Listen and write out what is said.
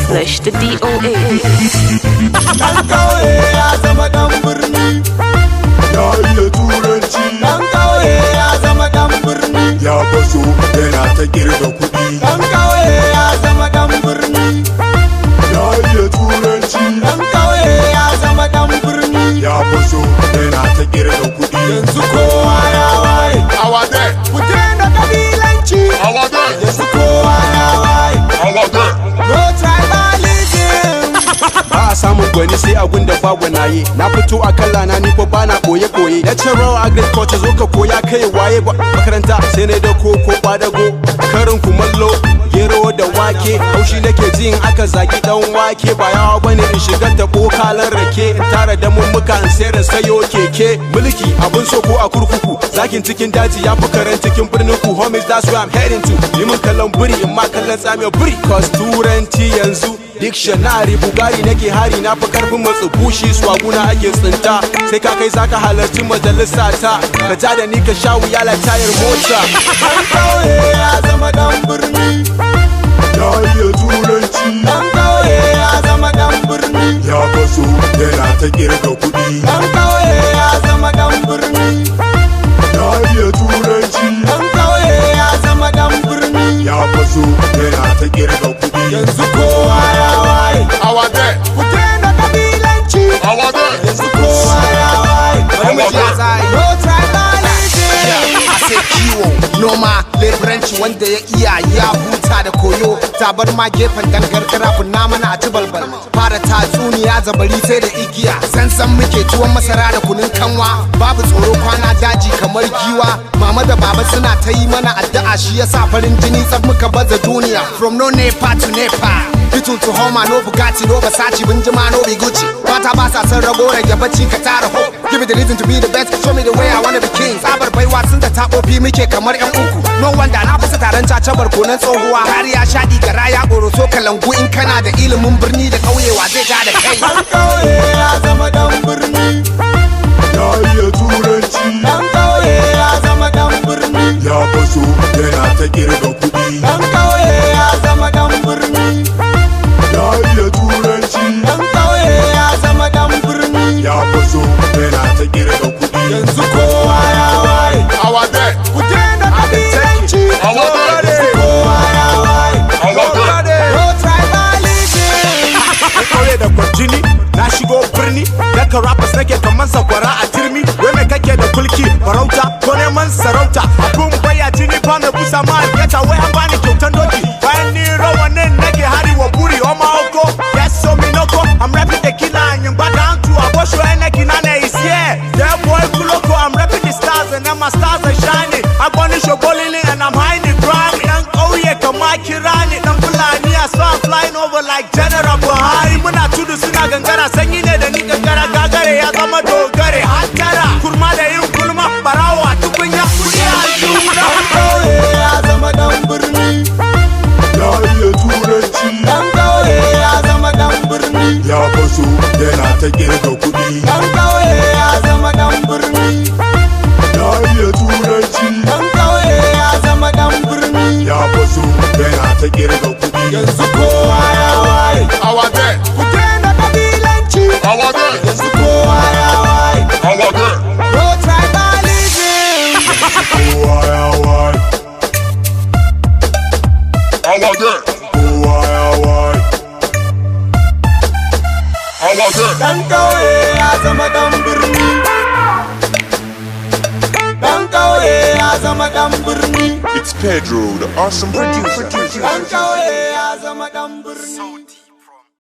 Flesh the DOA. Dan kauye ya zama dan birni, ya iya turanci. dan kauye ya zama dan birni, Ya faso yana ta kirga kuɗi. dan kauye ya zama dan birni, Ya iya turanci. dan kauye ya zama dan birni. Ya faso yana ta kirga kuɗi. Yanzu kowa ya waye, Awade, ku daina kabilanci. awade, Yanzu kowa ya waye, awade. no tribalism. Ba a samun gwani sai abun da ba gwanaye. Na fito a kalla na ni fa bana koye koye. Natural agriculture zo ka koya kai waye ba makaranta sai na da koko kwadago. Karin kumallo gero da wake. Haushi nake jin aka zaki dan wake. Ba yawa bane in shiga tabo kalan rake. In tara da mummuka in sayar da sayo keke. Mulki abun so ko a kurkuku. Zakin cikin daji ya fi karen cikin birnin ku. Homies that's where I'm heading to. Yi min kallon buri in ma kallon tsamiyar buri. Cause turanci yanzu dictionary bugari nake hari na fi karfin matsu bushi swaguna ake tsinta sai ka kai zaka halarci majalisa ta ka ja da ni ka sha wuya la tayar mota. Dan kauye ya zama dan birni, Ya iya turanci. dan kauye ya zama dan birni, Ya faso yana ta kirga kuɗi. dan kauye ya zama dan birni, Ya iya turanci. dan kauye ya zama dan birni. Ya faso yana ta kirga kuɗi. Yanzu kowa ya waye, Awade, ku daina kabilanci. awade. Yanzu kowa ya waye, no tribalism. I say kiwo, noma, leburanci wanda ya iya ya huta da koyo. Tabar ma gefen dan gargara kunna mana a ci balbal. Fara tatsuniya zabari sai da igiya. Sansan muke tuwon masara da kunun kanwa. Babu tsoro kwana daji kamar giwa. Mama da baba suna ta yi mana addu'a shi yasa farin jini tsab muka baza duniya. From no Nepa to Nepa. Bitul to Homa, no Bugatti, no Versace, Benjamin, no Gucci. Mata ba sa son rago rage bacci ka tara ho. Give me the reason to be the best, show me the way I wanna be king. Tsabar baiwa sun da taɓofi muke kamar yan uku. No wanda na fasa taron caca barkonan tsohuwa. Har ya shaɗi gara ya so kalangu in kana da ilimin birni da ƙauyewa zai ja da kai. Dan kauye ya zama dan birni, Ya iya turanci. dan kauye ya zama dan birni, Ya faso yana ta kirga kuɗi. dan kauye ya zama dan birni, Ya iya turanci. dan kauye ya zama dan birni. Ya faso yana ta kirga kuɗi. Yanzu kowa ya waye, Awade, ku daina kabilanci. awade, Yanzu kowa ya waye, awade. no tribalism. Kauye da kwarjini na shigo birni daga rappers nake kaman sakwara a turmi. Wai mai kake da kulki farauta ko neman sarauta abun baya jini ba na busa ma algeta. Wai an bani kyautan doki bayan ni rawanin nake hari wa buri o maoko. Yes so me no go I'm rapping the killer and you back down to abosho eneki nane is here. Yeah boy kuloko I'm rapping the stars and now my stars are shining. I'm burning show bowling and I'm high in the ground. Dan kauye kama kirani dan fulani I saw I'm flying over like General Buhari. Muna tudu suna gangara sanyi ne da ni gangara gagare ya zama dogare hatara kurma da yin gulma barawo a tukunya kudi a juna. Dan kauye ya zama dan birni, Ya iya turanci. dan kauye ya zama dan birni, Ya faso yana ta kirga kuɗi. dan kauye ya zama dan birni, Ya iya turanci. dan kauye ya zama dan birni. Ya faso yana ta kirga kuɗi. Yanzu kowa ya waye, Awade, ku daina kabilanci. awade, Yanzu kowa ya waye, awade. no tribalism. Kowa ya waye. Awade. Kowa ya waye. Awade. Dan kauye ya zama dan birni, dan kauye ya zama dan birni, It's Pedro, the awesome producer. dan kauye ya zama dan birni.